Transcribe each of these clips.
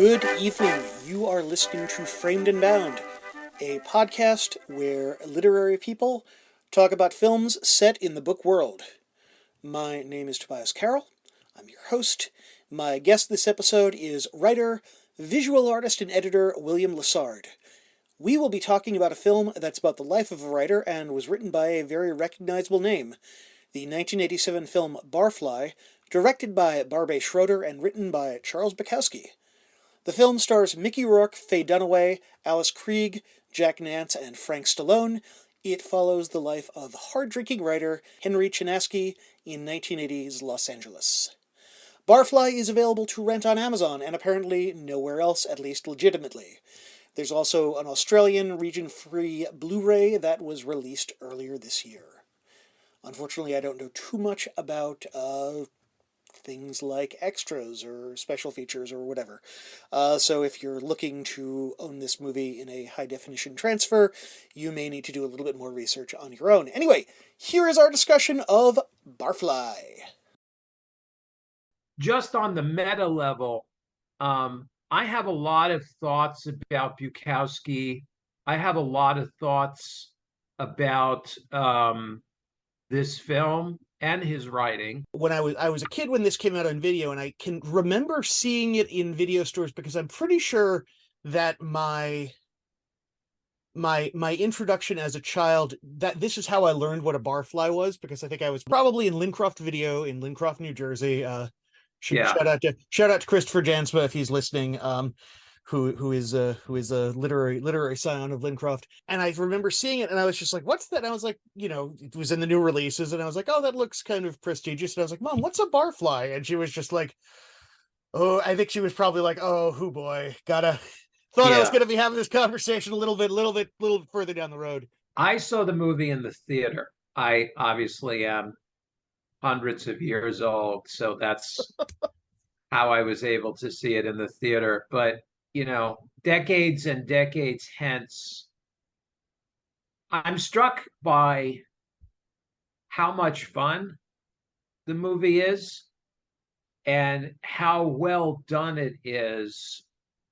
Good evening. You are listening to Framed and Bound, a podcast where literary people talk about films set in the book world. My name is Tobias Carroll. I'm your host. My guest this episode is writer, visual artist, and editor William Lessard. We will be talking about a film that's about the life of a writer and was written by a very recognizable name, the 1987 film Barfly, directed by Barbet Schroeder and written by Charles Bukowski. The film stars Mickey Rourke, Faye Dunaway, Alice Krige, Jack Nance, and Frank Stallone. It follows the life of hard-drinking writer Henry Chinaski in 1980's Los Angeles. Barfly is available to rent on Amazon and apparently nowhere else, at least legitimately. There's also an Australian region-free Blu-ray that was released earlier this year. Unfortunately, I don't know too much about things like extras or special features or whatever. So if you're looking to own this movie in a high-definition transfer, you may need to do a little bit more research on your own. Anyway, here is our discussion of Barfly. Just on the meta level, I have a lot of thoughts about Bukowski. I have a lot of thoughts about this film and his writing. When I was a kid when this came out on video, and I can remember seeing it in video stores because I'm pretty sure that my introduction as a child, that this is how I learned what a barfly was, because I think I was probably in Lincroft Video in Lincroft, New Jersey. Shout out to Christopher Jansma if he's listening. Who is a literary scion of Lincroft. And I remember seeing it and I was just like, what's that? And I was like, it was in the new releases and I was like, oh, that looks kind of prestigious. And I was like, Mom, what's a barfly? And she was just like, oh, I think she was probably like, oh, hoo boy, I was gonna be having this conversation a little further down the road. I saw the movie in the theater. I obviously am hundreds of years old, so that's how I was able to see it in the theater. But decades and decades hence, I'm struck by how much fun the movie is and how well done it is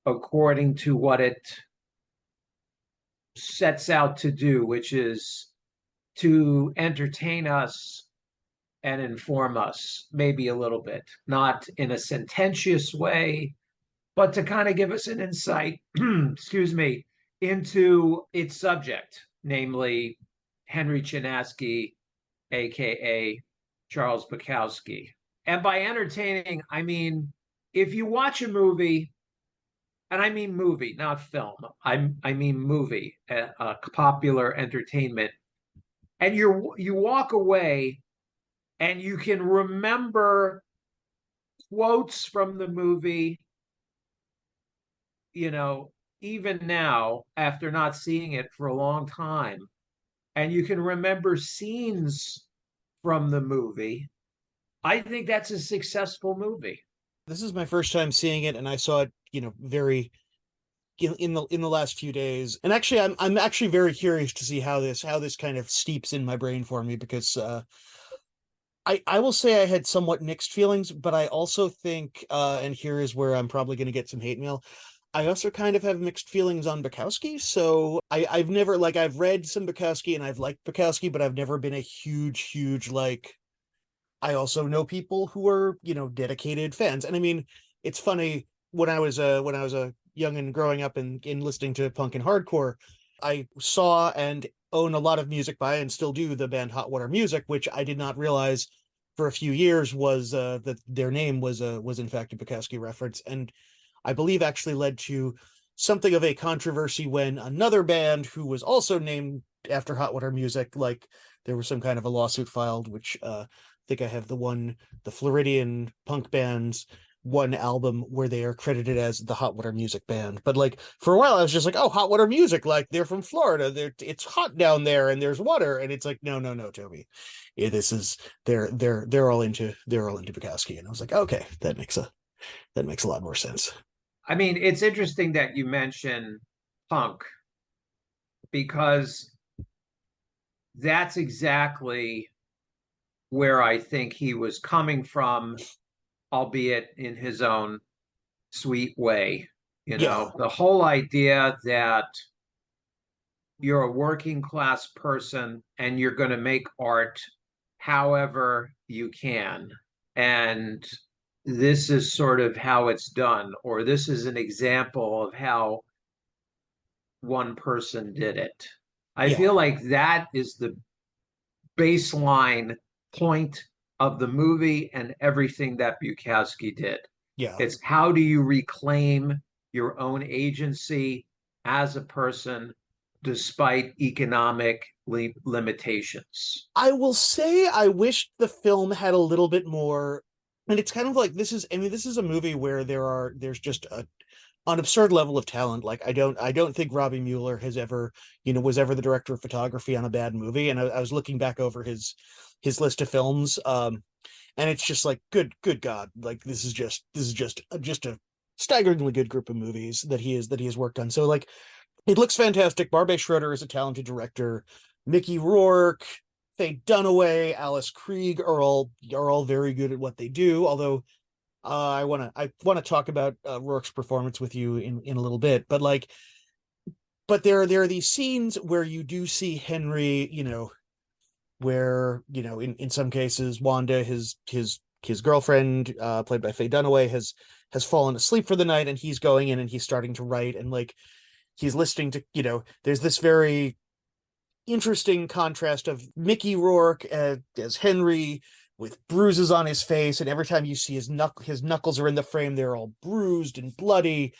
according to what it sets out to do, which is to entertain us and inform us, maybe a little bit, not in a sententious way, but to kind of give us an insight, excuse me, into its subject, namely Henry Chinaski, aka Charles Bukowski. And by entertaining, I mean, if you watch a movie, and I mean movie, not film, I mean movie, popular entertainment, and you walk away and you can remember quotes from the movie, even now after not seeing it for a long time, and you can remember scenes from the movie, I think that's a successful movie. This is my first time seeing it, and I saw it, very in the last few days. And actually, I'm actually very curious to see how this kind of steeps in my brain for me, because I will say I had somewhat mixed feelings, but I also think, and here is where I'm probably going to get some hate mail, I also kind of have mixed feelings on Bukowski. So I've never, I've read some Bukowski and I've liked Bukowski, but I've never been a huge, I also know people who are, dedicated fans. And I mean, it's funny, when I was a young and growing up and listening to punk and hardcore, I saw and own a lot of music by, and still do, the band Hot Water Music, which I did not realize for a few years was that their name was in fact a Bukowski reference, and I believe actually led to something of a controversy when another band who was also named after Hot Water Music, there was some kind of a lawsuit filed, which I think I have the Floridian punk band's one album where they are credited as the Hot Water Music Band. But for a while I was just like, oh, Hot Water Music, they're from Florida, it's hot down there and there's water, and it's like, no, Toby, this is they're all into Bukowski. And I was like, okay, that makes a lot more sense. I mean, it's interesting that you mention punk, because that's exactly where I think he was coming from, albeit in his own sweet way. Yeah. The whole idea that you're a working class person and you're going to make art however you can. And this is sort of how it's done, or this is an example of how one person did it. I Yeah. feel like that is the baseline point of the movie and everything that Bukowski did. Yeah. It's how do you reclaim your own agency as a person despite economic limitations? I will say I wish the film had a little bit more, and it's kind of like this is, I mean, this is a movie where there's just an absurd level of talent. Like I don't think Robbie Mueller has ever, was ever the director of photography on a bad movie. And I was looking back over his list of films, and it's just like good God, like this is just a staggeringly good group of movies that he has worked on. So like it looks fantastic. Barbet Schroeder is a talented director. Mickey Rourke, Faye Dunaway, Alice Krieg are all very good at what they do. Although I want to talk about Rourke's performance with you in a little bit, but there are these scenes where you do see Henry, where in some cases Wanda, his girlfriend, played by Faye Dunaway, has fallen asleep for the night, and he's going in and he's starting to write, and like he's listening to, there's this very interesting contrast of Mickey Rourke as Henry with bruises on his face, and every time you see his knuckles are in the frame, they're all bruised and bloody.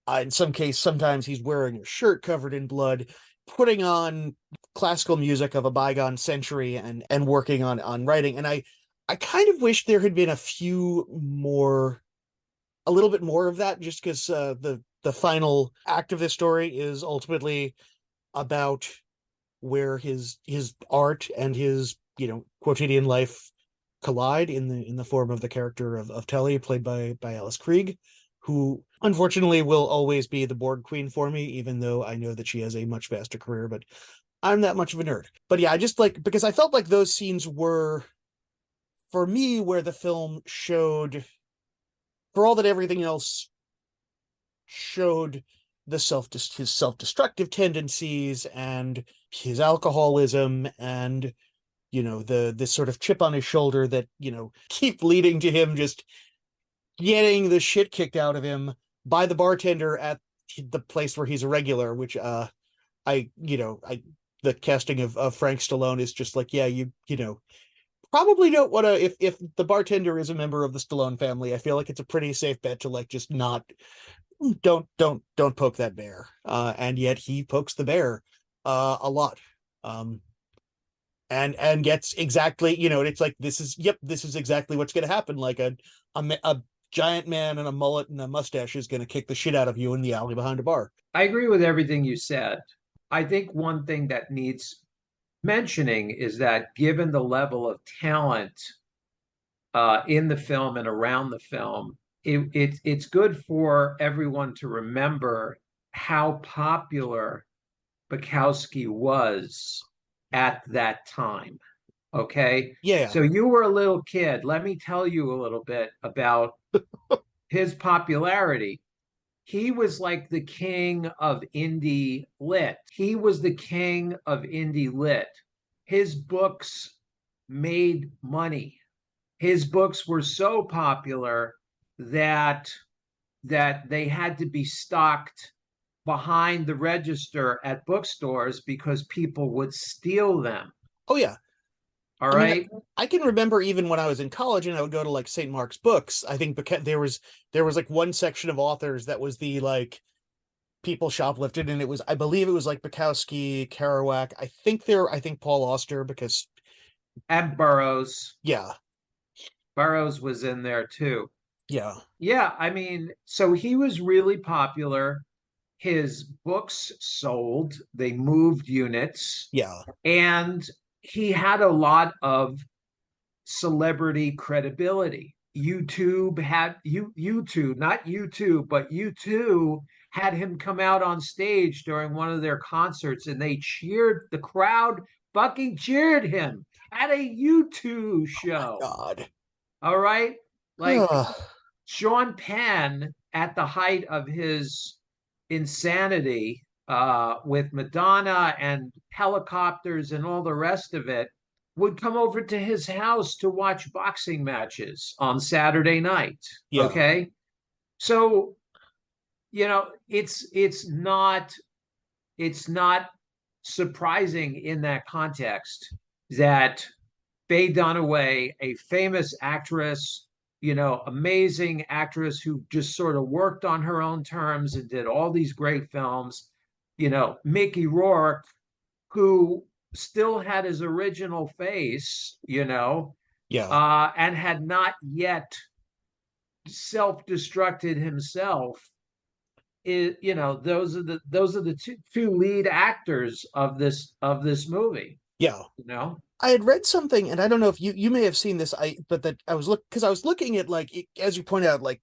In some case, sometimes he's wearing a shirt covered in blood, putting on classical music of a bygone century and working on writing. And I kind of wish there had been a little bit more of that, just because the final act of this story is ultimately about where his art and his quotidian life collide in the form of the character of Telly, played by Alice Krieg, who unfortunately will always be the Borg Queen for me, even though I know that she has a much vaster career, but I'm that much of a nerd. But yeah, I just like, because I felt like those scenes were, for me, where the film showed, for all that everything else showed, his self-destructive tendencies and his alcoholism, and the this sort of chip on his shoulder that keep leading to him just getting the shit kicked out of him by the bartender at the place where he's a regular, which I I the casting of Frank Stallone is just like, yeah, probably don't want to, if the bartender is a member of the Stallone family, I feel like it's a pretty safe bet to like just not, don't poke that bear. And yet he pokes the bear a lot. And gets exactly, it's like, this is exactly what's going to happen. Like a giant man and a mullet and a mustache is going to kick the shit out of you in the alley behind a bar. I agree with everything you said. I think one thing that needs mentioning is that given the level of talent in the film and around the film, it's good for everyone to remember how popular Bukowski was at that time. Okay. Yeah. So you were a little kid. Let me tell you a little bit about his popularity. He was like the king of indie lit. He was the king of indie lit. His books made money. His books were so popular that they had to be stocked behind the register at bookstores because people would steal them. Oh yeah. All I mean, right. I can remember even when I was in college and I would go to like St. Mark's Books. I think because there was like one section of authors that was the like people shoplifted, and I believe it was like Bukowski, Kerouac. I think Paul Auster, because And Burroughs. yeah, Burroughs was in there too. yeah, Yeah, I mean, so he was really popular. His books sold, they moved units, yeah. and he had a lot of celebrity credibility. YouTube, not YouTube, but YouTube had him come out on stage during one of their concerts, and they cheered, the crowd fucking cheered him at a YouTube My show. God. All right. Like Ugh. Sean Penn, at the height of his insanity, with Madonna and helicopters and all the rest of it, would come over to his house to watch boxing matches on Saturday night. Yeah. Okay. So, it's not surprising in that context that Faye Dunaway, a famous actress, amazing actress who just sort of worked on her own terms and did all these great films, Mickey Rourke, who still had his original face, Yeah. and had not yet self-destructed himself. Those are the two lead actors of this movie. Yeah. You know, I had read something, and I don't know if you may have seen this. But that I was because I was looking at like as you point out, like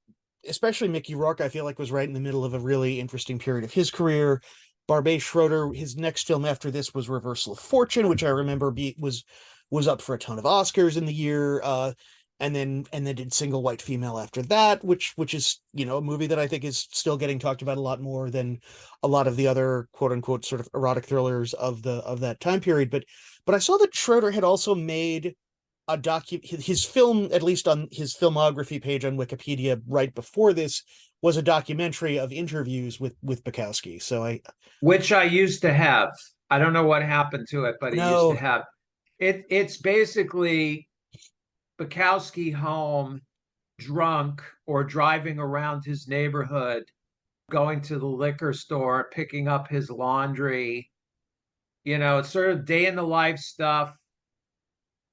especially Mickey Rourke, I feel like was right in the middle of a really interesting period of his career. Barbet Schroeder, his next film after this was Reversal of Fortune, which I remember was up for a ton of Oscars in the year. And then did Single White Female after that, which is a movie that I think is still getting talked about a lot more than a lot of the other quote unquote sort of erotic thrillers of that time period. But I saw that Schroeder had also made his film, at least on his filmography page on Wikipedia right before this, was a documentary of interviews with Bukowski. So which I used to have. I don't know what happened to it, but I used to no, have it. It's basically Bukowski home, drunk or driving around his neighborhood, going to the liquor store, picking up his laundry. It's sort of day in the life stuff.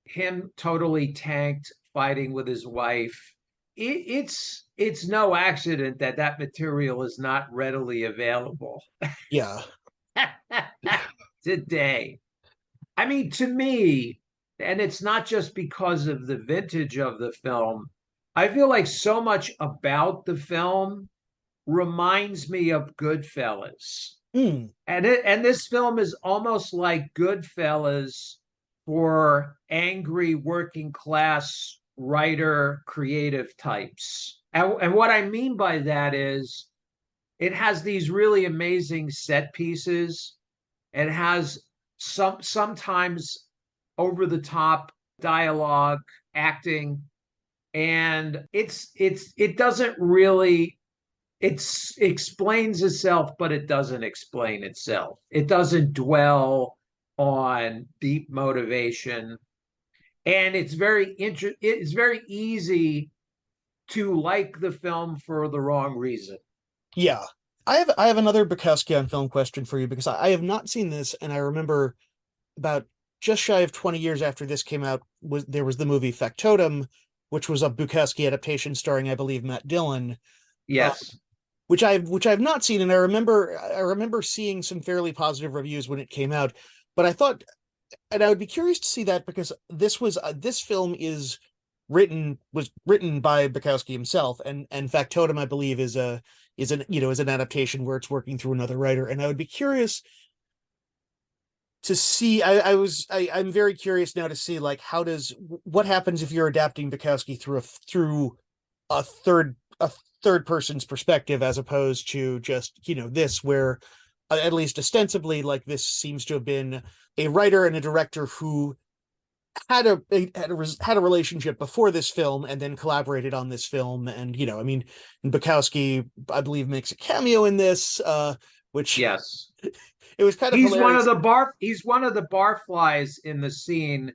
Him totally tanked, fighting with his wife. It's no accident that that material is not readily available yeah, today. I mean, to me, and it's not just because of the vintage of the film, I feel like so much about the film reminds me of Goodfellas. mm, And this film is almost like Goodfellas for angry working class writer creative types. And what I mean by that is it has these really amazing set pieces. It has sometimes over the top dialogue, acting, and it doesn't really it explains itself, but it doesn't explain itself. It doesn't dwell on deep motivation, and it's very easy to like the film for the wrong reason. yeah. I have another Bukowski on film question for you because I have not seen this, and I remember about just shy of 20 years after this came out was the movie Factotum, which was a Bukowski adaptation starring, I believe, Matt Dillon, uh, Yes. which I've not seen, and I remember seeing some fairly positive reviews when it came out, but I thought, and I would be curious to see that because this film was written by Bukowski himself, and Factotum, I believe, is an adaptation where it's working through another writer, and I would be curious to see. I'm very curious now to see like what happens if you're adapting Bukowski a third person's perspective as opposed to just this where at least ostensibly like this seems to have been a writer and a director who had a relationship before this film and then collaborated on this film. And I mean, Bukowski, I believe, makes a cameo in this, which Yes. it was kind of He's one of hilarious. the barflies in the scene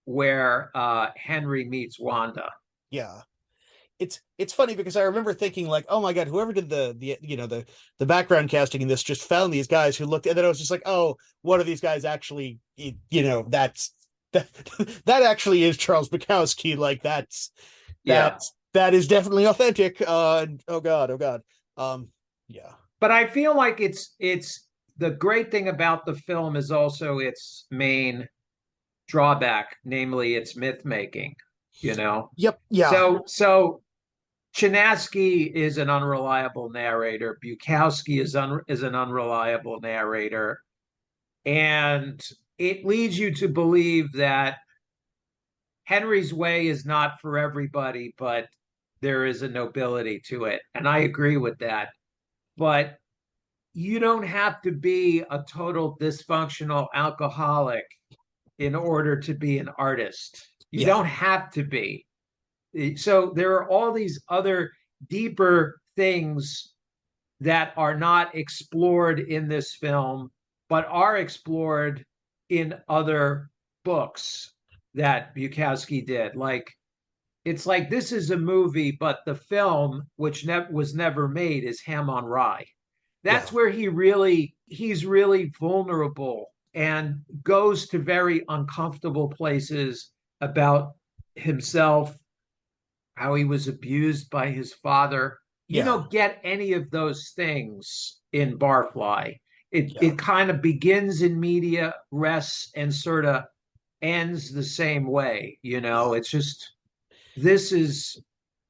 where Henry meets Wanda. Yeah, it's funny because I remember thinking like, oh my god, whoever did the background casting in this just found these guys who looked, and then I was just like, oh, one of these guys actually, that that actually is Charles Bukowski. Like Yeah. that is definitely authentic. Oh god, oh god. Yeah, But I feel like it's the great thing about the film is also its main drawback, namely its myth making, you know. yep, yeah, So Chinaski is an unreliable narrator. Bukowski is an unreliable narrator, and it leads you to believe that Henry's way is not for everybody, but there is a nobility to it. And I agree with that. But you don't have to be a total dysfunctional alcoholic in order to be an artist. You Yeah, don't have to be. So there are all these other deeper things that are not explored in this film, but are explored in other books that Bukowski did. Like, it's like this is a movie, but the film, which was never made, is Ham on Rye. yeah, That's where he's really vulnerable and goes to very uncomfortable places about himself, how he was abused by his father. You yeah, don't get any of those things in Barfly. It yeah, it kind of begins in media res and sort of ends the same way. yeah, It's just this is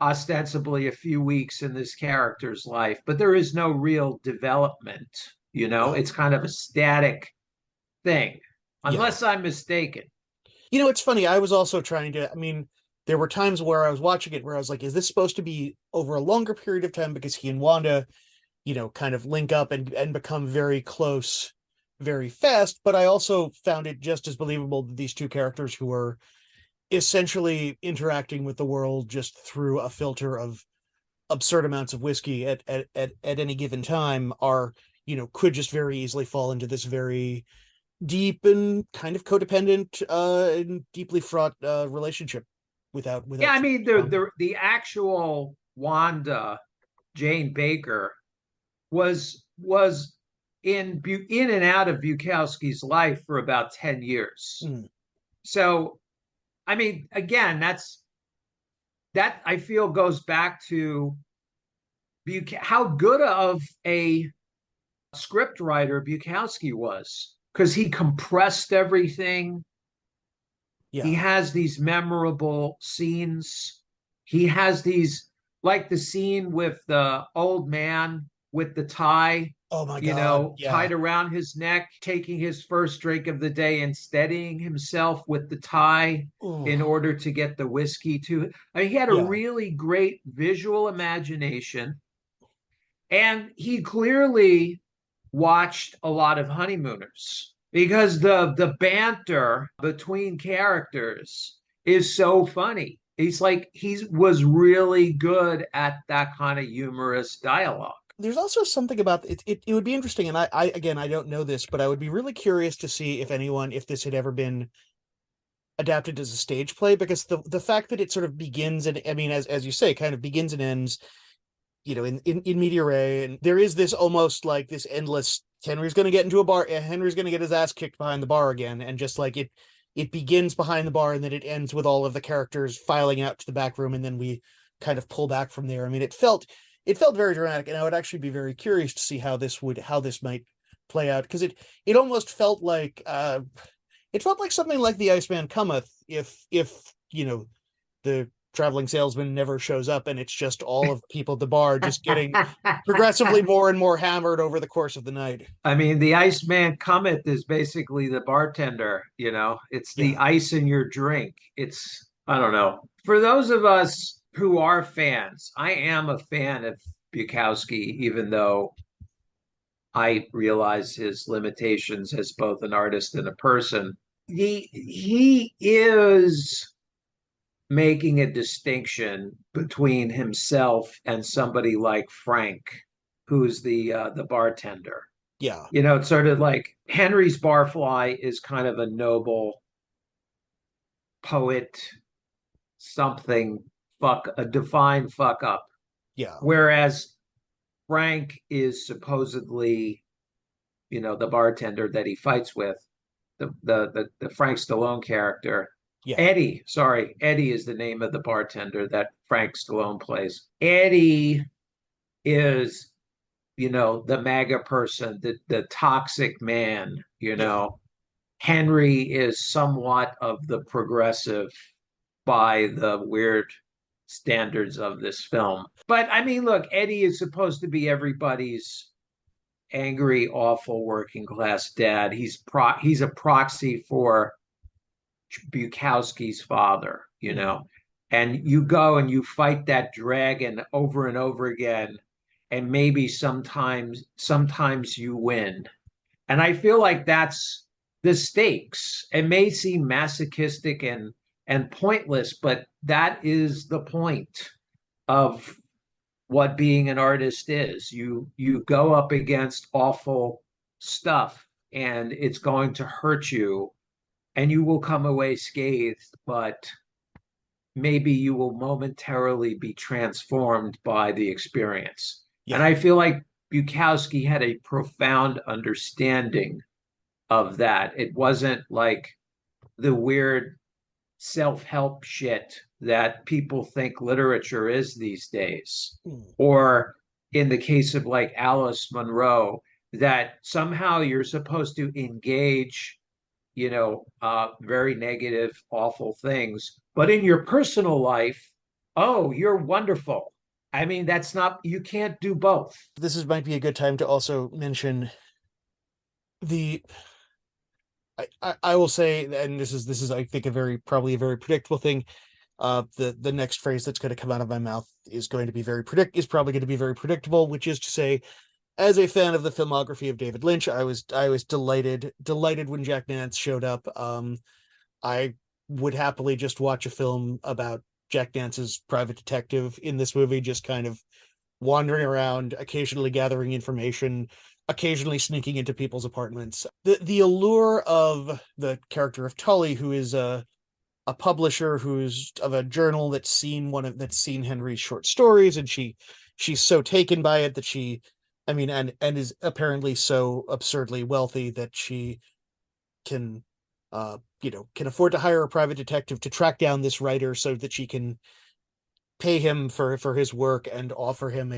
ostensibly a few weeks in this character's life, but there is no real development. yeah, It's kind of a static thing, yeah. unless I'm mistaken. It's funny. I was also trying to, I mean, there were times where I was watching it where I was like, is this supposed to be over a longer period of time? Because he and Wanda, kind of link up and become very close very fast. But I also found it just as believable that these two characters who are essentially interacting with the world just through a filter of absurd amounts of whiskey at any given time are, could just very easily fall into this very deep and kind of codependent and deeply fraught relationship Yeah, without I too mean much conflict. the actual Wanda Jane Baker was in and out of Bukowski's life for about 10 years. Mm, So, I mean, again, that I feel goes back to how good of a script writer Bukowski was, because he compressed everything. He yeah. has these memorable scenes. He has these, like the scene with the old man with the tie, Oh my God. Yeah. tied around his neck, taking his first drink of the day and steadying himself with the tie Ooh. in order to get the whiskey to it. I mean, he had a Yeah. really great visual imagination, and he clearly watched a lot of Honeymooners, because the banter between characters is so funny. He's like he was really good at that kind of humorous dialogue. There's also something about it. It would be interesting, and I again I don't know this, but I would be really curious to see if this had ever been adapted as a stage play, because the fact that it sort of begins and, I mean, as you say, kind of begins and ends, in media res, and there is this almost like this endless Henry's going to get into a bar, Henry's going to get his ass kicked behind the bar again, and just like it begins behind the bar and then it ends with all of the characters filing out to the back room, and then we kind of pull back from there. I mean, it felt very dramatic, and I would actually be very curious to see how this might play out, because it almost felt like something like The Iceman Cometh, if the traveling salesman never shows up and it's just all of the people at the bar just getting progressively more and more hammered over the course of the night. I mean, the Iceman Comet is basically the bartender, it's the Yeah. ice in your drink. I don't know. For those of us who are fans, I am a fan of Bukowski, even though I realize his limitations as both an artist and a person. He is making a distinction between himself and somebody like Frank, who's the bartender. Yeah. It's sort of like Henry's Barfly is kind of a noble poet, something a divine fuck up. Yeah. Whereas Frank is supposedly, the bartender that he fights with, the Frank Stallone character. Yeah. Eddie is the name of the bartender that Frank Stallone plays. Eddie is, the MAGA person, the toxic man. Yeah. Henry is somewhat of the progressive by the weird standards of this film. But I mean, look, Eddie is supposed to be everybody's angry, awful working class dad. He's a proxy for Bukowski's father, Mm. and you go and you fight that dragon over and over again, and maybe sometimes you win. And I feel like that's the stakes. It may seem masochistic and pointless, but that is the point of what being an artist is. You go up against awful stuff, and it's going to hurt you, and you will come away scathed, but maybe you will momentarily be transformed by the experience. And Yeah. I feel like Bukowski had a profound understanding of that. It wasn't like the weird self-help shit that people think literature is these days. Mm. Or in the case of like Alice Munro, that somehow you're supposed to engage, very negative, awful things. But in your personal life, oh, you're wonderful. I mean, that's not, you can't do both. Might be a good time to also mention the I will say, and this is I think probably a very predictable thing. The next phrase that's going to come out of my mouth is probably going to be very predictable, which is to say, as a fan of the filmography of David Lynch, I was delighted when Jack Nance showed up. I would happily just watch a film about Jack Nance's private detective in this movie, just kind of wandering around, occasionally gathering information, occasionally sneaking into people's apartments. The allure of the character of Tully, who is a publisher who's of a journal that's seen Henry's short stories, and she's so taken by it that and is apparently so absurdly wealthy that she can can afford to hire a private detective to track down this writer so that she can pay him for his work and offer him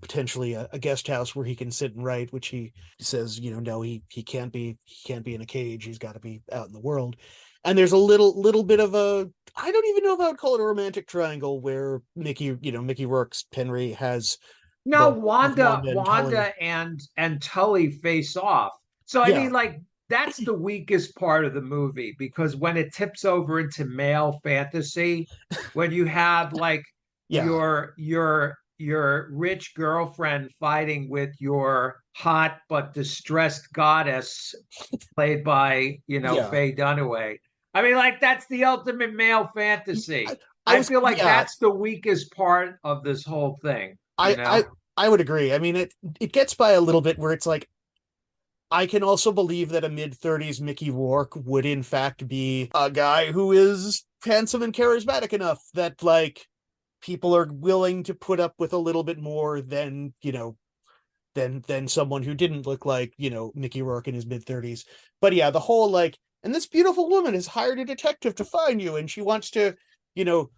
potentially a guest house where he can sit and write, which he says, no, he can't be in a cage, he's got to be out in the world. And there's a little bit of a, I don't even know if I would call it a romantic triangle, where Mickey Rourke's Henry has No, both Wanda, Wanda and Tully. Wanda and Tully face off. So I Yeah. mean, like that's the weakest part of the movie because when it tips over into male fantasy, when you have like Yeah. your rich girlfriend fighting with your hot but distressed goddess played by Yeah. Faye Dunaway. I mean, like that's the ultimate male fantasy. I I was feel like yeah, that's the weakest part of this whole thing, you I know? I I would agree. I mean, it gets by a little bit where it's like, I can also believe that a mid-30s Mickey Rourke would in fact be a guy who is handsome and charismatic enough that like people are willing to put up with a little bit more than, than someone who didn't look like, Mickey Rourke in his mid-30s. But yeah, the whole like, and this beautiful woman has hired a detective to find you, and she wants to, you know,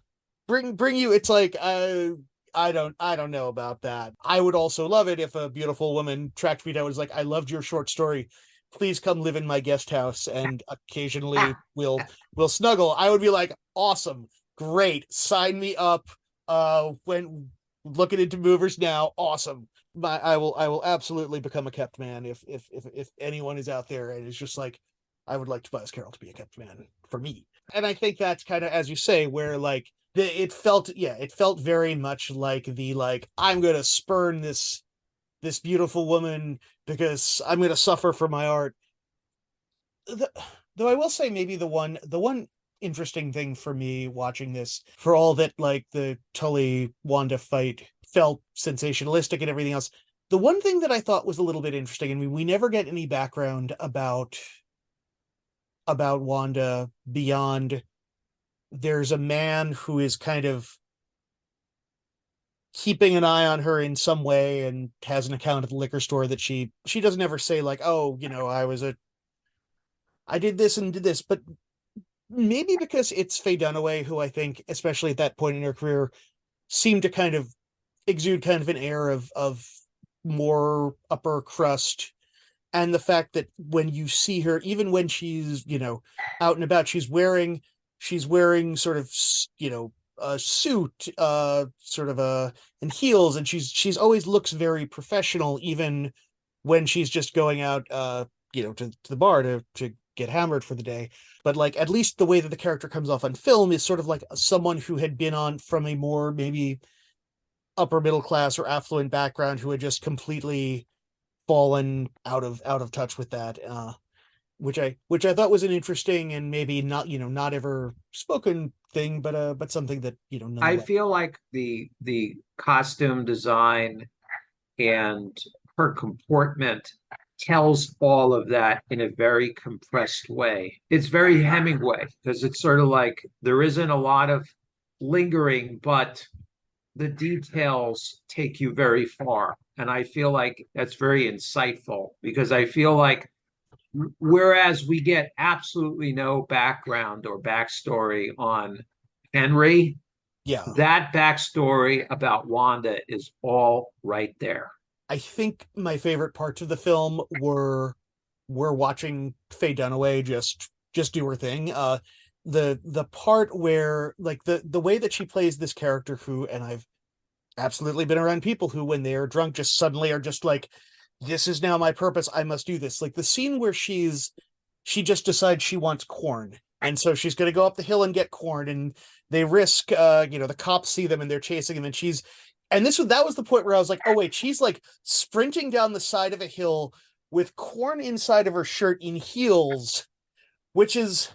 bring you. It's like, I don't know about that. I would also love it if a beautiful woman tracked me down, was like, I loved your short story, please come live in my guest house, and occasionally we'll snuggle. I would be like, awesome, great, sign me up. When looking into movers now, awesome. I will absolutely become a kept man if anyone is out there and is just like, I would like Tobias Carroll to be a kept man for me. And I think that's kind of, as you say, where like it felt very much like the, like, I'm gonna spurn this beautiful woman because I'm gonna suffer for my art. Though I will say, maybe the one interesting thing for me watching this, for all that like the Tully Wanda fight felt sensationalistic and everything else, the one thing that I thought was a little bit interesting, and we never get any background about Wanda beyond, there's a man who is kind of keeping an eye on her in some way and has an account at the liquor store that she doesn't ever say like, oh, I did this and did this. But maybe because it's Faye Dunaway, who I think, especially at that point in her career, seemed to kind of exude kind of an air of more upper crust. And the fact that when you see her, even when she's, out and about, she's wearing sort of, a suit, sort of and heels, and she's always looks very professional, even when she's just going out, to the bar to get hammered for the day. But like at least the way that the character comes off on film is sort of like someone who had been on from a more maybe upper middle class or affluent background who had just completely fallen out of touch with that. Which I thought was an interesting and maybe not not ever spoken thing, but something that I nonetheless. feel like the costume design and her comportment tells all of that in a very compressed way. It's very Hemingway because it's sort of like there isn't a lot of lingering, but the details take you very far. And I feel like that's very insightful because I feel like whereas we get absolutely no background or backstory on Henry, Yeah, that backstory about Wanda is all right there. I think my favorite parts of the film were watching Faye Dunaway just do her thing. The part where like the way that she plays this character who, and I've absolutely been around people who when they are drunk just suddenly are just like, this is now my purpose, I must do this. Like the scene where she just decides she wants corn, and so she's going to go up the hill and get corn, and they risk the cops see them and they're chasing him, and that was the point where I was like, oh wait, she's like sprinting down the side of a hill with corn inside of her shirt in heels, which is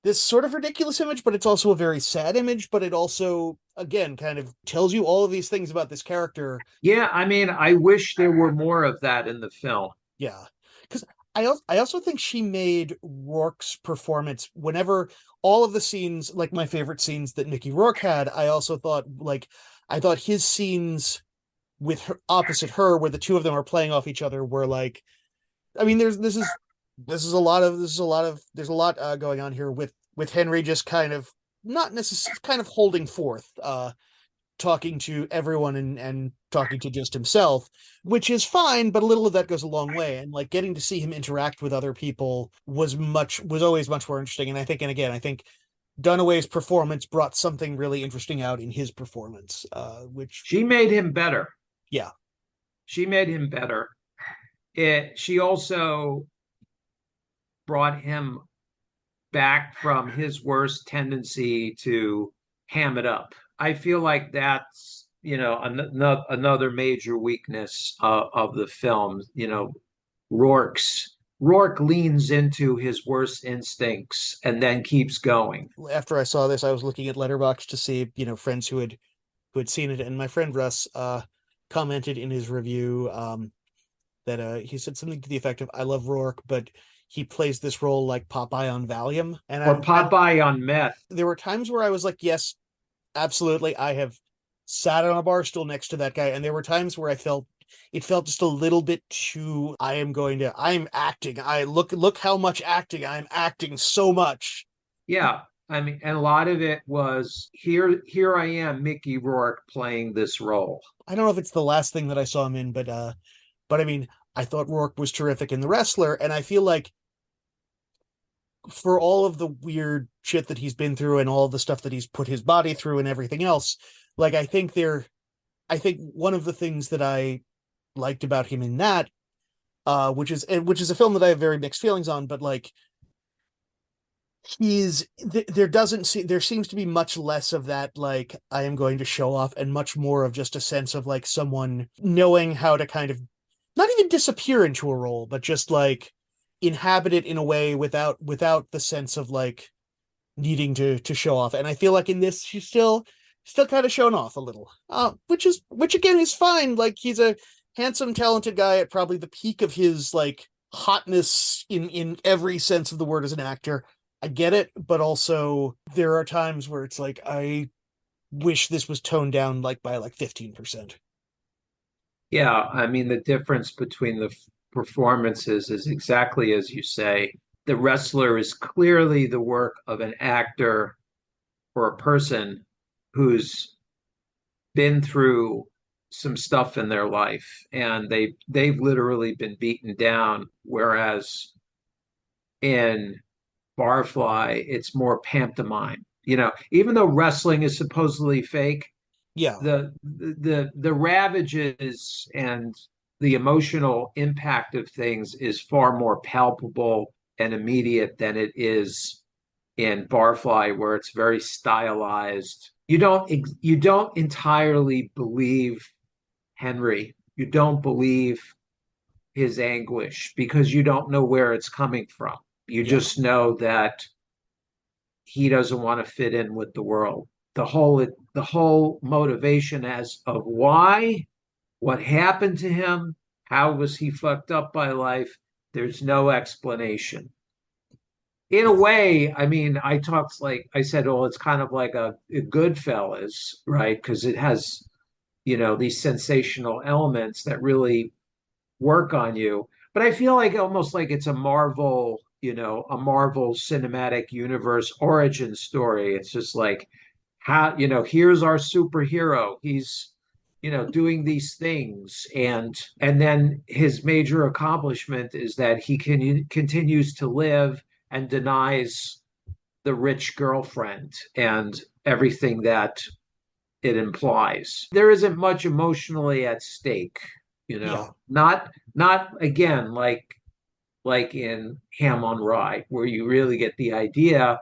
this sort of ridiculous image, but it's also a very sad image, but it also again kind of tells you all of these things about this character. Yeah, I mean, I wish there were more of that in the film. Yeah, because I also think she made Rourke's performance whenever all of the scenes, like my favorite scenes that Mickey Rourke had. I thought his scenes with her opposite her, where the two of them are playing off each other, were like, I mean, there's a lot going on here with Henry just kind of not necessarily kind of holding forth, talking to everyone and talking to just himself, which is fine, but a little of that goes a long way. And like getting to see him interact with other people was always much more interesting. And I think Dunaway's performance brought something really interesting out in his performance, which She made him better. yeah, She made him better. She also brought him back from his worst tendency to ham it up. I feel like that's another major weakness of the film. Rourke leans into his worst instincts and then keeps going. after I saw this, I was looking at Letterboxd to see friends who had seen it, and my friend Russ commented in his review that he said something to the effect of, "I love Rourke, but he plays this role like Popeye on Valium." And Or Popeye on meth. there were times where I was like, "Yes, absolutely, I have sat on a bar stool next to that guy," and there were times where it felt just a little bit too. I'm acting. I look how much acting I'm acting so much. Yeah. I mean, and a lot of it was here I am, Mickey Rourke playing this role. I don't know if it's the last thing that I saw him in, but I mean, I thought Rourke was terrific in The Wrestler, and I feel like for all of the weird shit that he's been through and all the stuff that he's put his body through and everything else, like I think one of the things that I liked about him in that, which is a film that I have very mixed feelings on, but like there seems to be much less of that, like I am going to show off, and much more of just a sense of like someone knowing how to kind of not even disappear into a role, but just like inhabit it in a way without the sense of like needing to show off. And I feel like in this she's still kind of shown off a little, which again is fine. Like he's a handsome, talented guy at probably the peak of his like hotness in every sense of the word as an actor. I get it, but also there are times where it's like I wish this was toned down like by like 15%. Yeah, I mean, the difference between the performances is exactly as you say. The Wrestler is clearly the work of an actor or a person who's been through some stuff in their life and they've literally been beaten down, whereas in Barfly, it's more pantomime. Even though wrestling is supposedly fake, Yeah, the ravages and the emotional impact of things is far more palpable and immediate than it is in Barfly, where it's very stylized. You don't entirely believe Henry. You don't believe his anguish because you don't know where it's coming from. You Yeah. just know that he doesn't want to fit in with the world. The whole motivation as of why, what happened to him, how was he fucked up by life? There's no explanation. In a Yeah. way, I mean, I talked like I said, oh, it's kind of like a Goodfellas, right? Because it has, these sensational elements that really work on you. But I feel like almost like it's a Marvel cinematic universe origin story. It's just like how, here's our superhero. He's, doing these things, and then his major accomplishment is that he continues to live and denies the rich girlfriend and everything that it implies. There isn't much emotionally at stake, Yeah. not again like in Ham on Rye, where you really get the idea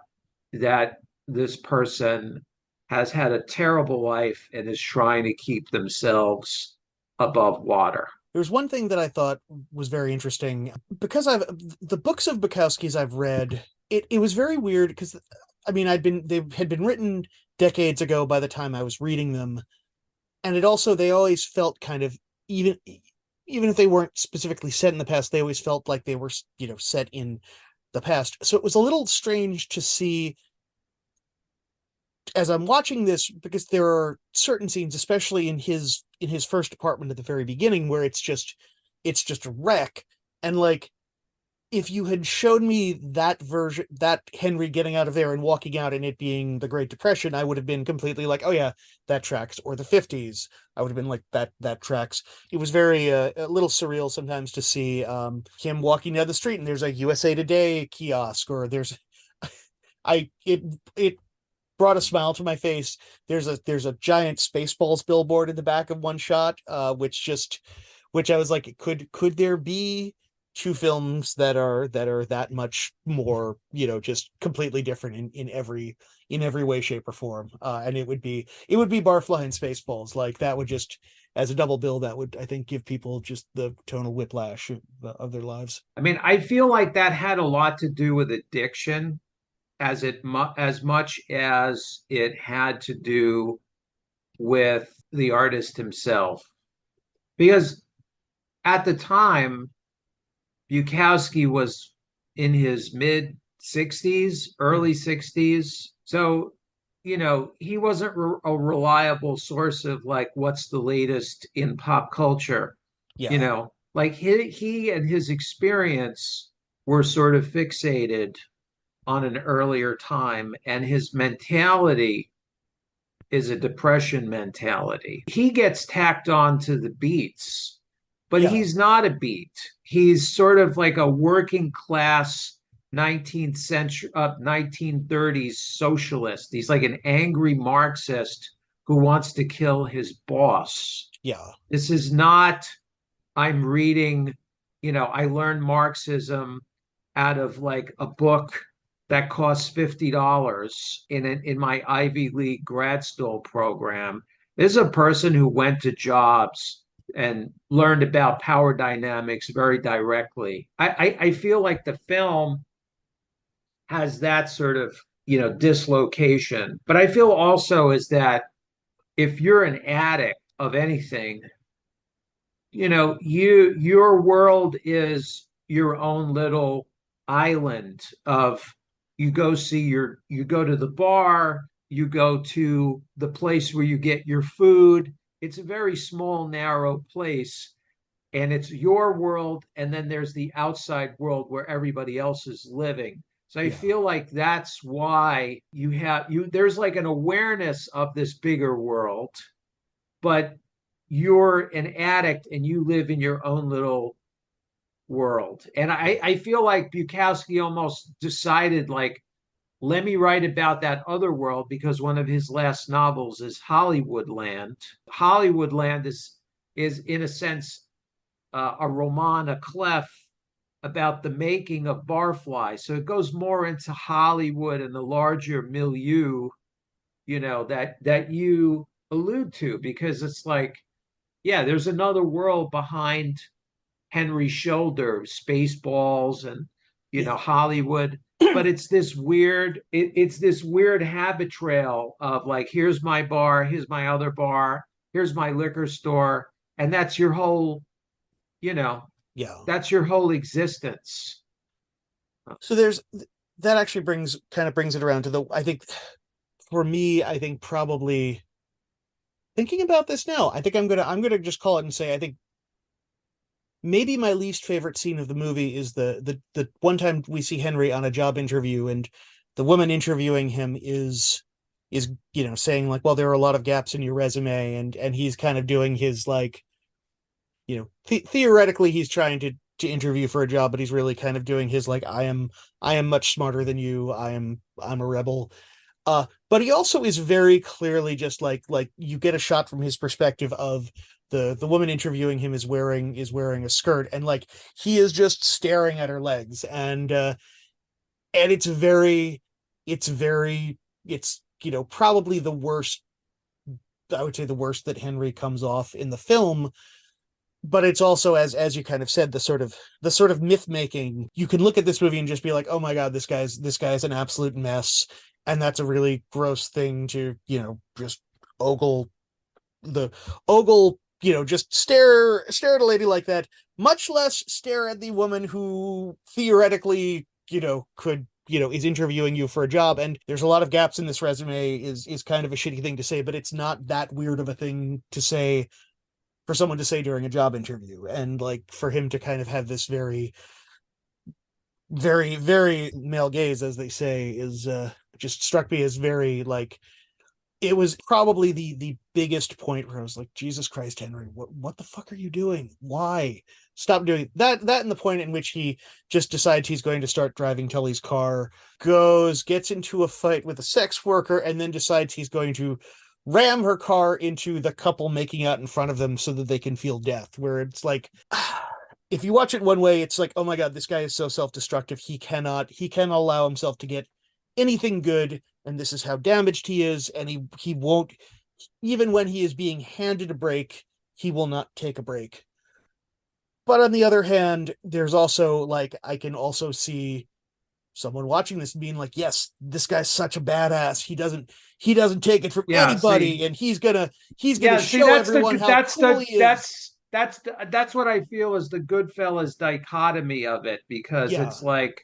that this person has had a terrible life and is trying to keep themselves above water. There's one thing that I thought was very interesting because I've the books of Bukowski's I've read. It was very weird because I mean they had been written decades ago by the time I was reading them, and it also they always felt kind of even even if they weren't specifically set in the past, they always felt like they were set in the past. So it was a little strange to see as I'm watching this because there are certain scenes, especially in his first apartment at the very beginning, where it's just a wreck. And like if you had showed me that version, that Henry getting out of there and walking out and it being the Great Depression, I would have been completely like, oh yeah, that tracks. Or the 50s, I would have been like that tracks. It was very a little surreal sometimes to see him walking down the street and there's a USA Today kiosk or there's I it brought a smile to my face. There's a giant Spaceballs billboard in the back of one shot, which I was like, could there be two films that are that much more, just completely different in every way, shape, or form. And it would be Barfly and Spaceballs. Like that would just as a double bill, that would I think give people just the tonal whiplash of their lives. I mean, I feel like that had a lot to do with addiction as much as it had to do with the artist himself. Because at the time, Bukowski was in his mid 60s, Mhm. early 60s. So, he wasn't a reliable source of like what's the latest in pop culture. Yeah. Like he and his experience were sort of fixated on an earlier time, and his mentality is a depression mentality. He gets tacked on to the beats, but Yeah. he's not a beat. He's sort of like a working class 19th century 1930s socialist. He's like an angry Marxist who wants to kill his boss. Yeah. This is not I'm reading, I learned Marxism out of like a book that costs $50 in my Ivy League grad school program. This is a person who went to jobs and learned about power dynamics very directly. I feel like the film has that sort of, dislocation. But I feel also is that if you're an addict of anything, your world is your own little island of you go to the bar, you go to the place where you get your food. It's a very small narrow place, and it's your world, and then there's the outside world where everybody else is living. So I Yeah. feel like that's why there's like an awareness of this bigger world, but you're an addict and you live in your own little world. And I, Yeah. I feel like Bukowski almost decided, like, let me write about that other world because one of his last novels is Hollywoodland. Hollywoodland is in a sense, a roman, a clef about the making of Barfly. So it goes more into Hollywood and the larger milieu, that you allude to, because it's like, yeah, there's another world behind Henry Shoulder, Spaceballs, and Yeah. Hollywood. But it's this weird habit trail of like, here's my bar, here's my other bar, here's my liquor store, and you know, Yeah. that's your whole existence. So there's that actually brings it around to the I think for me, I think probably thinking about this now, I think I'm gonna just call it and say I think maybe my least favorite scene of the movie is the one time we see Henry on a job interview and the woman interviewing him is saying like, well, there are a lot of gaps in your resume, and he's kind of doing his like, theoretically he's trying to interview for a job, but he's really kind of doing his like, I am much smarter than you, I'm a rebel. But he also is very clearly just like you get a shot from his perspective of the woman interviewing him is wearing a skirt, and like he is just staring at her legs, and it's probably the worst. I would say the worst that Henry comes off in the film, but it's also, as you kind of said, the sort of myth making. You can look at this movie and just be like, oh my god, this guy's an absolute mess, and that's a really gross thing to just ogle the ogle just stare at a lady like that, much less stare at the woman who theoretically could is interviewing you for a job. And there's a lot of gaps in this resume is kind of a shitty thing to say, but it's not that weird of a thing to say for someone to say during a job interview. And like for him to kind of have this very very very male gaze, as they say, is just struck me as very like, it was probably the biggest point where I was like, Jesus Christ, Henry, what the fuck are you doing? Why? Stop doing that. That and the point in which he just decides he's going to start driving Tully's car, gets into a fight with a sex worker, and then decides he's going to ram her car into the couple making out in front of them so that they can feel death. Where it's like, if you watch it one way, it's like, oh my god, this guy is so self-destructive. He cannot allow himself to get anything good, and this is how damaged he is, and he won't, even when he is being handed a break, he will not take a break. But on the other hand, there's also like, I can also see someone watching this being like, yes, this guy's such a badass, he doesn't take it from Yeah, see, anybody, and he's gonna yeah, see, show everyone how cool he is. that's what I feel is the Goodfellas dichotomy of it, because Yeah. it's like,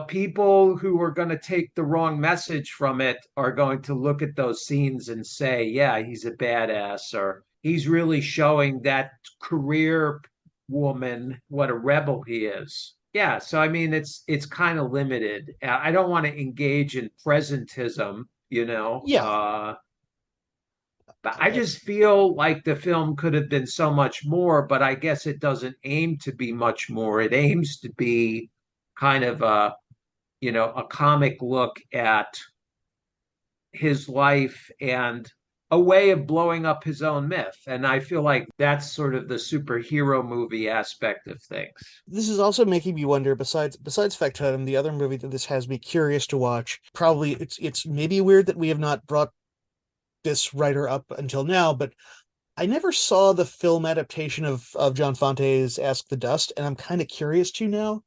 people who are going to take the wrong message from it are going to look at those scenes and say, yeah, he's a badass, or he's really showing that career woman what a rebel he is. Yeah, so I mean, it's kind of limited. I don't want to engage in presentism, Yeah. but I just feel like the film could have been so much more, but I guess it doesn't aim to be much more. It aims to be kind of a comic look at his life and a way of blowing up his own myth. And I feel like that's sort of the superhero movie aspect of things. This is also making me wonder, besides Factotum, the other movie that this has me curious to watch. Probably it's maybe weird that we have not brought this writer up until now, but I never saw the film adaptation of John Fonte's Ask the Dust, and I'm kind of curious to now.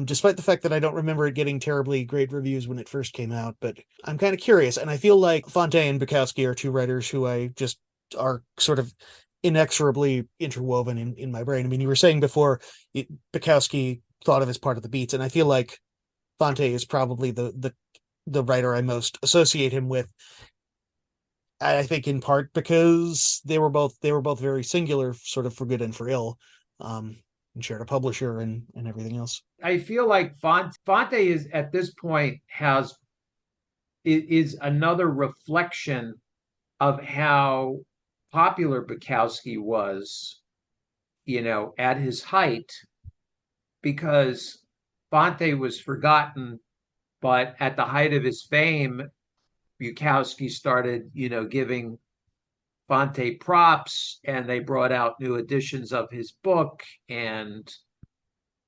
Despite the fact that I don't remember it getting terribly great reviews when it first came out, but I'm kind of curious, and I feel like Fonte and Bukowski are two writers who I just are sort of inexorably interwoven in my brain. I mean, you were saying before, Bukowski thought of as part of the Beats, and I feel like Fonte is probably the writer I most associate him with. I think in part because they were both very singular, sort of for good and for ill, and shared a publisher and everything else. I feel like Fonte is at this point is another reflection of how popular Bukowski was, at his height, because Fonte was forgotten, but at the height of his fame, Bukowski started, giving Fonte props, and they brought out new editions of his book, and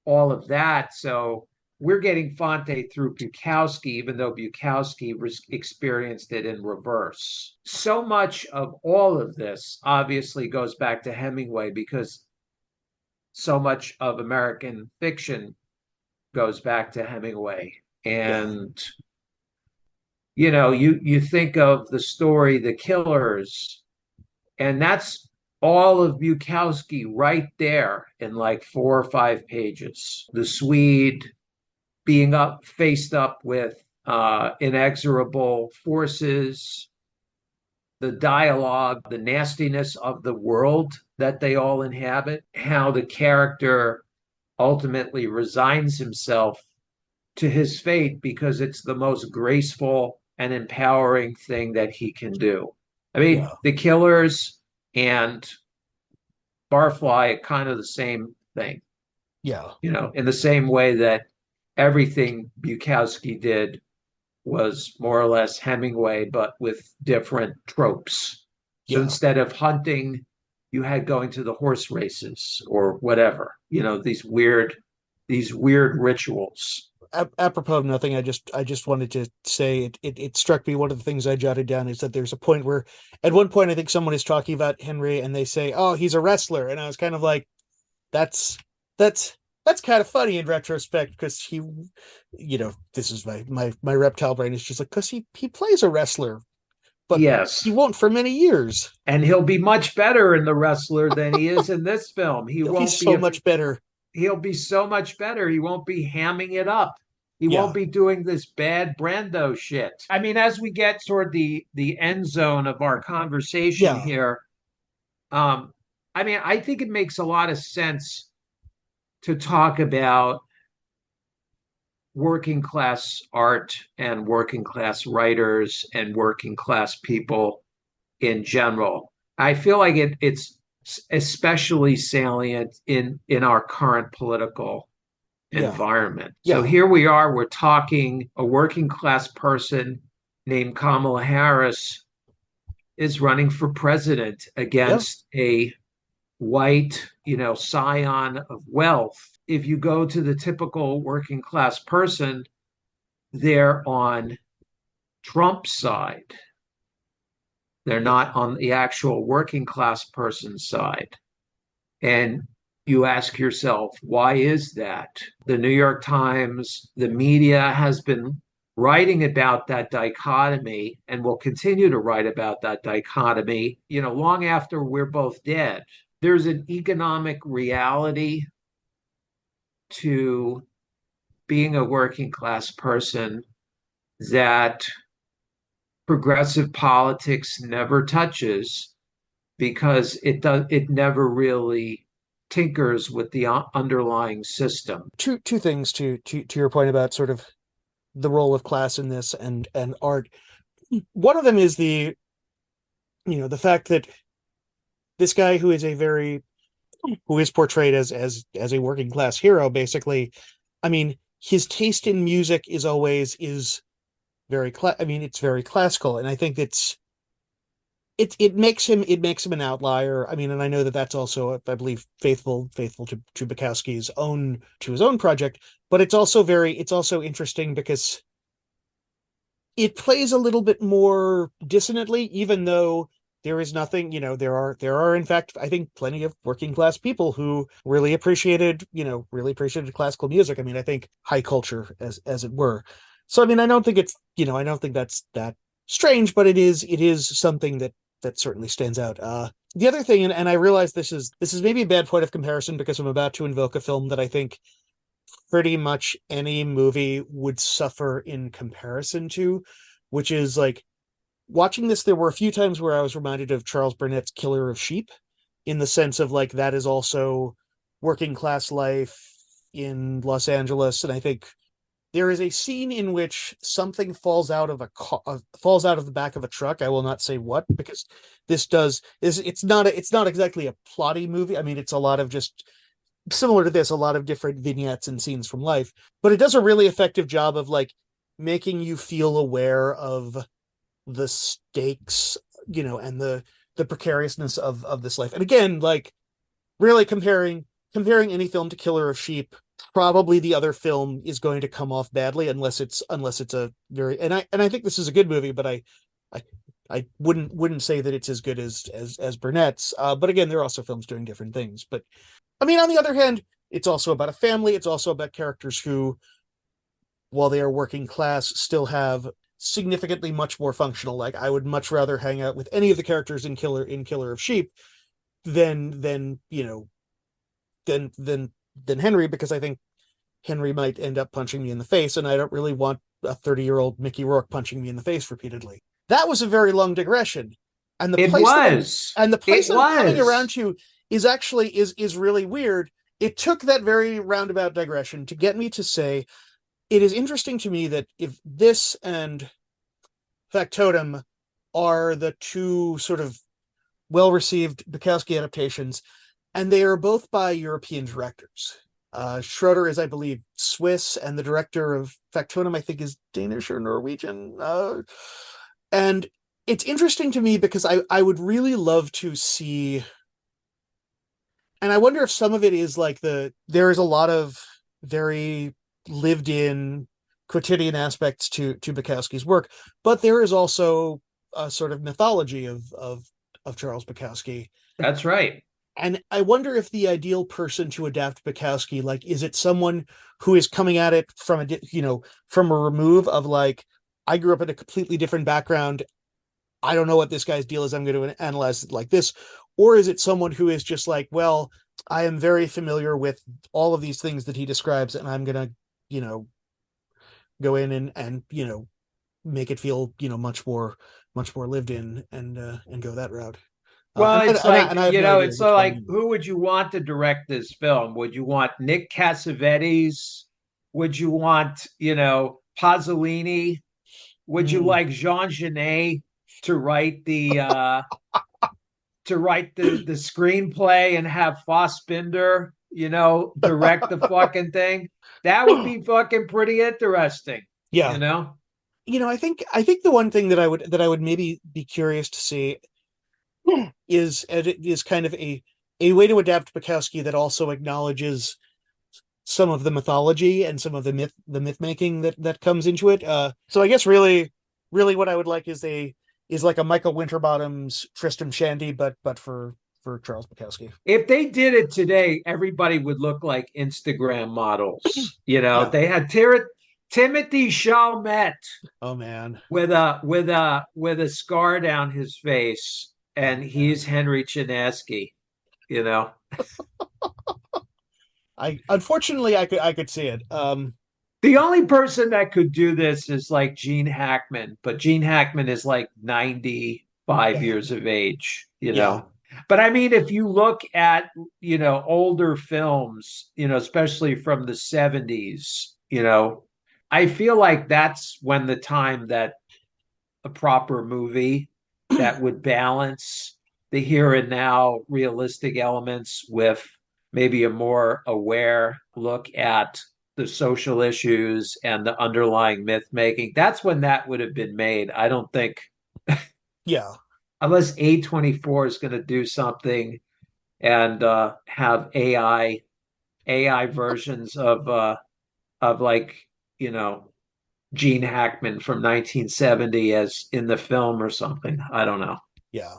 all of that. So we're getting Fante through Bukowski, even though Bukowski experienced it in reverse. So much of all of this obviously goes back to Hemingway because so much of American fiction goes back to Hemingway. Yeah. And you think of the story The Killers, and that's all of Bukowski right there in like 4 or 5 pages. The Swede being up faced up with inexorable forces, the dialogue, the nastiness of the world that they all inhabit, how the character ultimately resigns himself to his fate because it's the most graceful and empowering thing that he can do. I mean, Yeah. The Killers and Barfly are kind of the same thing, Yeah. in the same way that everything Bukowski did was more or less Hemingway, but with different tropes. So Yeah. instead of hunting, you had going to the horse races or whatever, these weird rituals. Apropos of nothing, I just wanted to say it struck me, one of the things I jotted down is that there's a point where at one point I think someone is talking about Henry and they say, "Oh, he's a wrestler." And I was kind of like, that's that's that's kind of funny in retrospect because this is my reptile brain is just like, because he plays a wrestler, but he Yes. won't for many years. And he'll be much better in The Wrestler than he is in this film. He He'll be won't be so a much better. he'll be so much better. He won't be hamming it up. He won't Yeah. be doing this bad Brando shit. I mean, as we get toward the end zone of our conversation Yeah. here, um, I mean, I think it makes a lot of sense to talk about working class art and working class writers and working class people in general. I feel like it's especially salient in our current political Yeah. environment. So Yeah. here we are, we're talking a working class person named Kamala Harris is running for president Yeah. against a white, scion of wealth. If you go to the typical working class person, they're on Trump's side. They're Yeah. not on the actual working class person's side. And you ask yourself, why is that? The New York Times, the media has been writing about that dichotomy and will continue to write about that dichotomy, long after we're both dead. There's an economic reality to being a working class person that progressive politics never touches because it never really tinkers with the underlying system. Two things to your point about sort of the role of class in this and art. One of them is the fact that this guy who is portrayed as a working class hero, basically. I mean, his taste in music is I mean, it's very classical, and I think it makes him an outlier. I mean, and I know that that's also, I believe, faithful to Bukowski's own to his own project, but it's also interesting because it plays a little bit more dissonantly, even though there is nothing, there are in fact, I think, plenty of working class people who really appreciated classical music. I mean, I think high culture as it were. So I mean, I don't think that's that strange, but it is something that certainly stands out. The other thing, and I realize this is maybe a bad point of comparison because I'm about to invoke a film that I think pretty much any movie would suffer in comparison to, which is like watching this. There were a few times where I was reminded of Charles Burnett's Killer of Sheep, in the sense of like that is also working class life in Los Angeles. And I think there is a scene in which something falls out of the back of a truck. I will not say what, because it's not exactly a plotty movie. I mean, it's a lot of just similar to this, a lot of different vignettes and scenes from life, but it does a really effective job of like making you feel aware of the stakes, and the precariousness of this life. And again, like really comparing any film to Killer of Sheep, probably the other film is going to come off badly unless it's a very, and I think this is a good movie, but I I wouldn't say that it's as good as Burnett's. But again, there are also films doing different things. But I mean, on the other hand, it's also about a family. It's also about characters who, while they are working class, still have significantly much more functional. Like I would much rather hang out with any of the characters in Killer of Sheep than than Henry, because I think Henry might end up punching me in the face, and I don't really want a 30-year-old Mickey Rourke punching me in the face repeatedly. That was a very long digression. And the It place that I'm was. and the place It that I'm coming around was. to is actually is really weird. It took that very roundabout digression to get me to say it is interesting to me that if this and Factotum are the two sort of well-received Bukowski adaptations, and they are both by European directors. Schroeder is, I believe, Swiss, and the director of Factotum, I think, is Danish or Norwegian. And it's interesting to me because I would really love to see, and I wonder if some of it is like there is a lot of very lived in quotidian aspects to Bukowski's work, but there is also a sort of mythology of Charles Bukowski. That's right. And I wonder if the ideal person to adapt Bukowski, like, is it someone who is coming at it from from a remove of like, I grew up in a completely different background. I don't know what this guy's deal is. I'm going to analyze it like this. Or is it someone who is just like, well, I am very familiar with all of these things that he describes, and I'm going to, you know, go in and make it feel, much more lived in, and go that route. Well, And I it's and I like, and I have no idea it's so which one like, you mean. who would you want to direct this film? Would you want Nick Cassavetes? Would you want, Pasolini? Would you Mm. like Jean Genet to write the screenplay and have Fassbinder, direct the fucking thing? That would be fucking pretty interesting, Yeah. you know? I think the one thing that I would maybe be curious to see is kind of a way to adapt Bukowski that also acknowledges some of the mythology and some of the myth making that comes into it. So I guess really what I would like is like a Michael Winterbottom's Tristram Shandy, but for Charles Bukowski. If they did it today, everybody would look like Instagram models. Yeah. They had Timothy Chalamet Oh man. with a scar down his face, Oh and man. he's Henry Chinaski. You know, I unfortunately I could see it. the only person that could do this is like Gene Hackman, but Gene Hackman is like 95 Yeah. years of age. Yeah. But I mean, if you look at older films, especially from the 70s, I feel like that's when the time that a proper movie that would balance the here and now realistic elements with maybe a more aware look at the social issues and the underlying myth making. That's when that would have been made. I don't think, Yeah. unless A24 is going to do something and have AI versions of like, you know Gene Hackman from 1970 as in the film or something. I don't know. Yeah.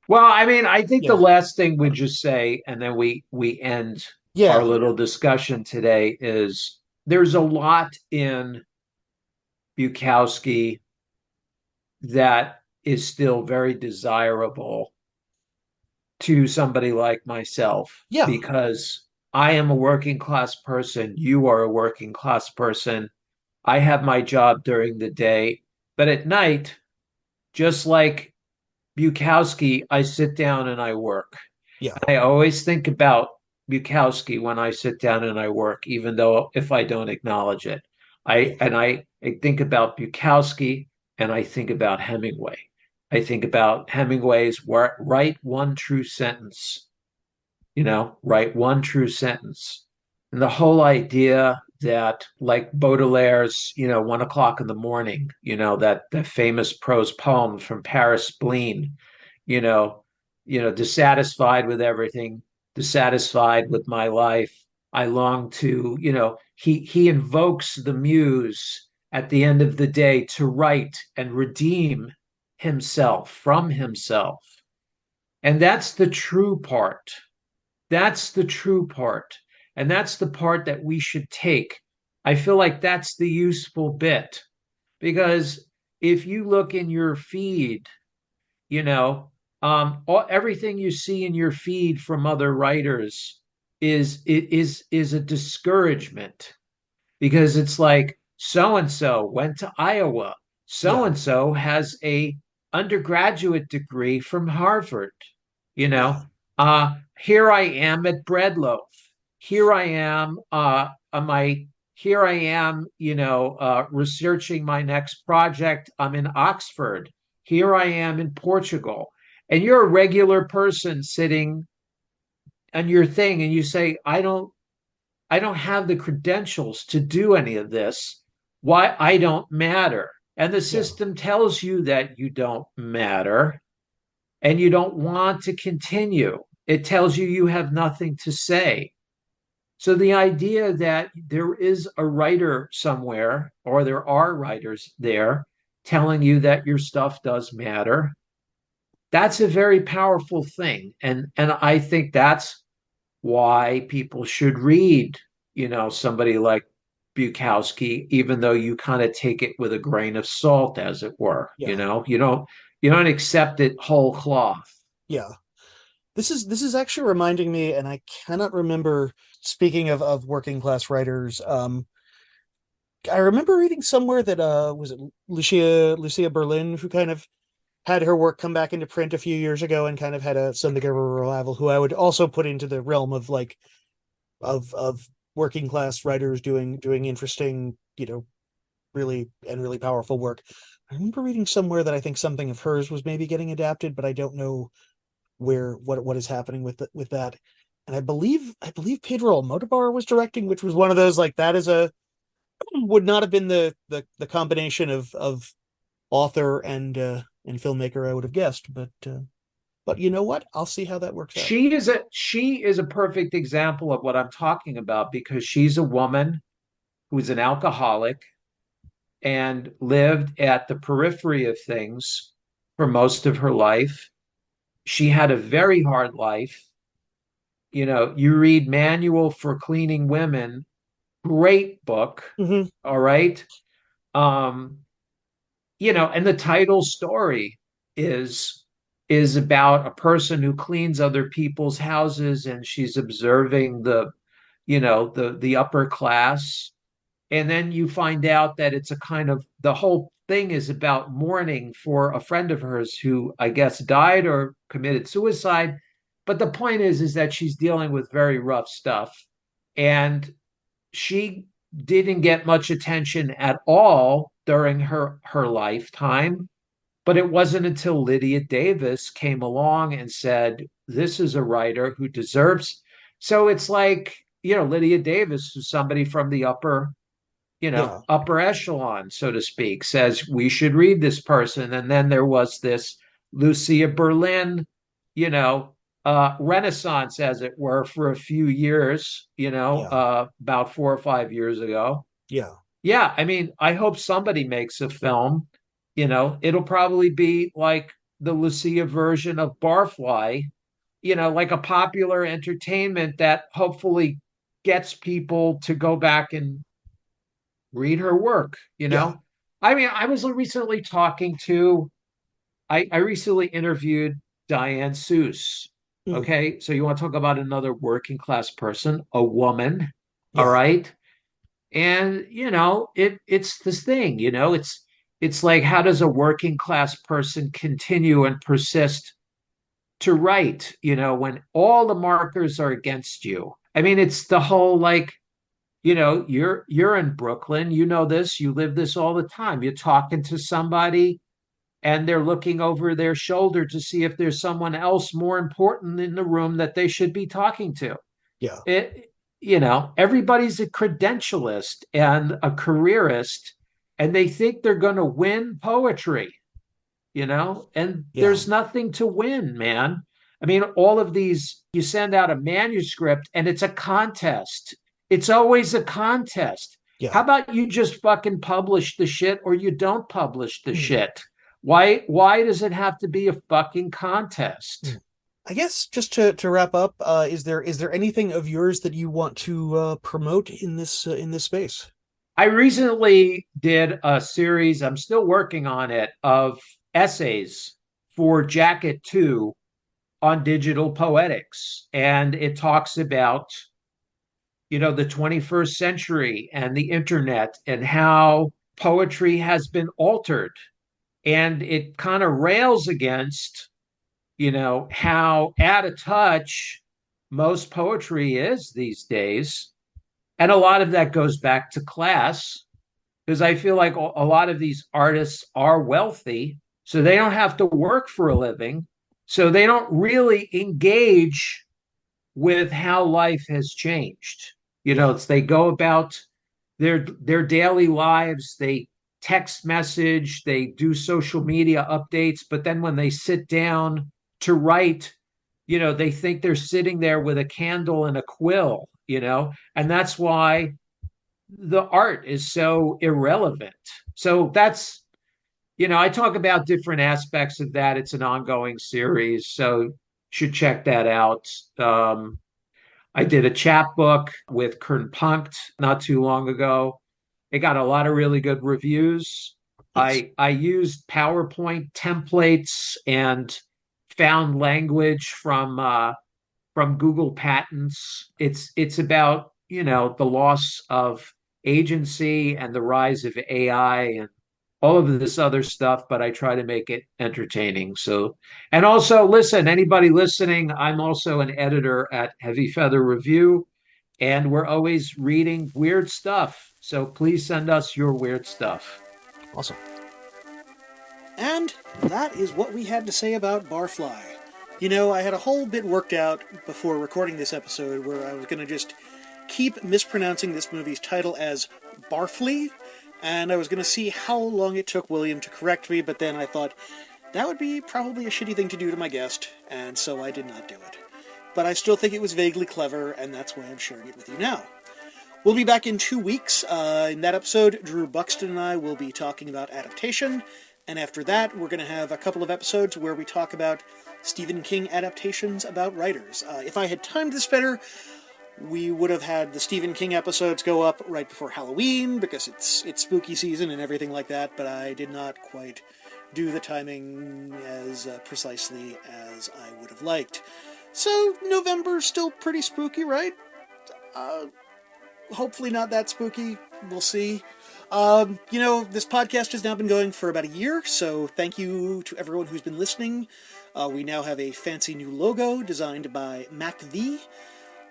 Well, I mean, I think the Yeah. last thing we just say, and then we end our Yeah. little discussion today, is there's a lot in Bukowski that is still very desirable to somebody like myself Yeah. because I am a working class person. You are a working class person. I have my job during the day, but at night, just like Bukowski, I sit down and I work. Yeah. I always think about Bukowski when I sit down and I work, even though if I don't acknowledge it. Yeah. I think about Bukowski and I think about Hemingway. I think about Hemingway's write one true sentence, write one true sentence. And the whole idea that like Baudelaire's, 1 o'clock in the morning, that famous prose poem from Paris Spleen, you know, dissatisfied with everything, dissatisfied with my life. I long to, he invokes the muse at the end of the day to write and redeem himself from himself. And that's the true part. That's the true part. And that's the part that we should take. I feel like that's the useful bit because if you look in your feed, you know, everything you see in your feed from other writers is a discouragement because it's like so and so went to Iowa, so Yeah. and so has a undergraduate degree from Harvard, you Yeah. know. Here I am at Breadloaf. Here I am on my here I am, researching my next project. I'm in Oxford. Here I am in Portugal. And you're a regular person sitting on your thing and you say, I don't have the credentials to do any of this. Why I don't matter. And the Yeah. system tells you that you don't matter and you don't want to continue. It tells you you have nothing to say. So the idea that there is a writer somewhere, or there are writers there telling you that your stuff does matter, that's a very powerful thing. And I think that's why people should read, somebody like Bukowski, even though you kind of take it with a grain of salt, as it were. Yeah. You don't accept it whole cloth. Yeah. This is actually reminding me, and I cannot remember, speaking of working class writers, I remember reading somewhere that was it Lucia Berlin, who kind of had her work come back into print a few years ago and kind of had something of a revival, who I would also put into the realm of like of working class writers doing interesting, really powerful work. I remember reading somewhere that I think something of hers was maybe getting adapted, but I don't know what is happening with that. And I believe Pedro Almodovar was directing, which was one of those, like, that is a would not have been the combination of author and filmmaker I would have guessed, but you know what? I'll see how that works out. She is a perfect example of what I'm talking about because she's a woman who's an alcoholic and lived at the periphery of things for most of her life. She had a very hard life. You read Manual for Cleaning Women, great book, Hmm. all right? Um, and the title story is is about a person who cleans other people's houses and she's observing the upper class, and then you find out that it's a kind of the whole thing is about mourning for a friend of hers who I guess died or committed suicide. But the point is that she's dealing with very rough stuff, and she didn't get much attention at all during her lifetime. But it wasn't until Lydia Davis came along and said, this is a writer who deserves. So it's like, Lydia Davis, who's somebody from the Yeah. upper echelon, so to speak, says we should read this person. And then there was this Lucia Berlin, you know, renaissance, as it were, for a few years, Yeah. about 4 or 5 years ago. Yeah. Yeah, I mean, I hope somebody makes a film. It'll probably be like the Lucia version of Barfly, like a popular entertainment that hopefully gets people to go back and read her work, Yeah. I mean, I recently interviewed Diane Seuss. Mm. Okay. So you want to talk about another working class person, a woman. All Yeah. right. And it's this thing, it's like, how does a working class person continue and persist to write, when all the markers are against you? I mean, it's the whole, like, you're in Brooklyn, this, you live this all the time. You're talking to somebody and they're looking over their shoulder to see if there's someone else more important in the room that they should be talking to. Yeah. Everybody's a credentialist and a careerist, and they think they're going to win poetry, and Yeah. there's nothing to win, man. I mean, all of these, you send out a manuscript and it's a contest. It's always a contest. Yeah. How about you just fucking publish the shit or you don't publish the Mm, shit? Why does it have to be a fucking contest? mm. I guess just to wrap up, is there anything of yours that you want to promote in this space? I recently did a series, I'm still working on it, of essays for Jacket 2 on digital poetics. And it talks about, the 21st century and the internet and how poetry has been altered. And it kind of rails against, how out of touch most poetry is these days. And a lot of that goes back to class because I feel like a lot of these artists are wealthy, so they don't have to work for a living. So they don't really engage with how life has changed. Yeah. They go about their daily lives, they text message, they do social media updates, but then when they sit down to write, they think they're sitting there with a candle and a quill, and that's why the art is so irrelevant. So I talk about different aspects of that. It's an ongoing series, so should check that out. I did a chapbook with Kern Punkt not too long ago. It got a lot of really good reviews. Nice. I used PowerPoint templates and found language from Google Patents. It's about the loss of agency and the rise of AI and all of this other stuff, but I try to make it entertaining. So, and also listen, anybody listening, I'm also an editor at Heavy Feather Review, and we're always reading weird stuff. So please send us your weird stuff. Awesome. And that is what we had to say about Barfly. I had a whole bit worked out before recording this episode where I was going to just keep mispronouncing this movie's title as Barfly, and I was going to see how long it took William to correct me, but then I thought that would be probably a shitty thing to do to my guest, and so I did not do it. But I still think it was vaguely clever, and that's why I'm sharing it with you now. We'll be back in 2 weeks. In that episode, Drew Buxton and I will be talking about adaptation, and after that, we're going to have a couple of episodes where we talk about Stephen King adaptations about writers. If I had timed this better, we would have had the Stephen King episodes go up right before Halloween, because it's spooky season and everything like that, but I did not quite do the timing as precisely as I would have liked. So, November's still pretty spooky, right? Hopefully not that spooky. We'll see. This podcast has now been going for about a year, so thank you to everyone who's been listening. We now have a fancy new logo designed by MacV.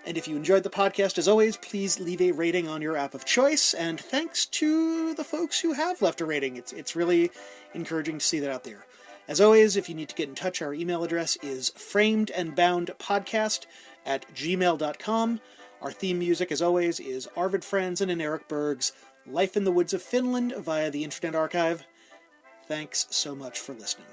And if you enjoyed the podcast, as always, please leave a rating on your app of choice. And thanks to the folks who have left a rating. It's really encouraging to see that out there. As always, if you need to get in touch, our email address is framedandboundpodcast@gmail.com. Our theme music, as always, is Arvid Franzen and Eric Berg's Life in the Woods of Finland via the Internet Archive. Thanks so much for listening.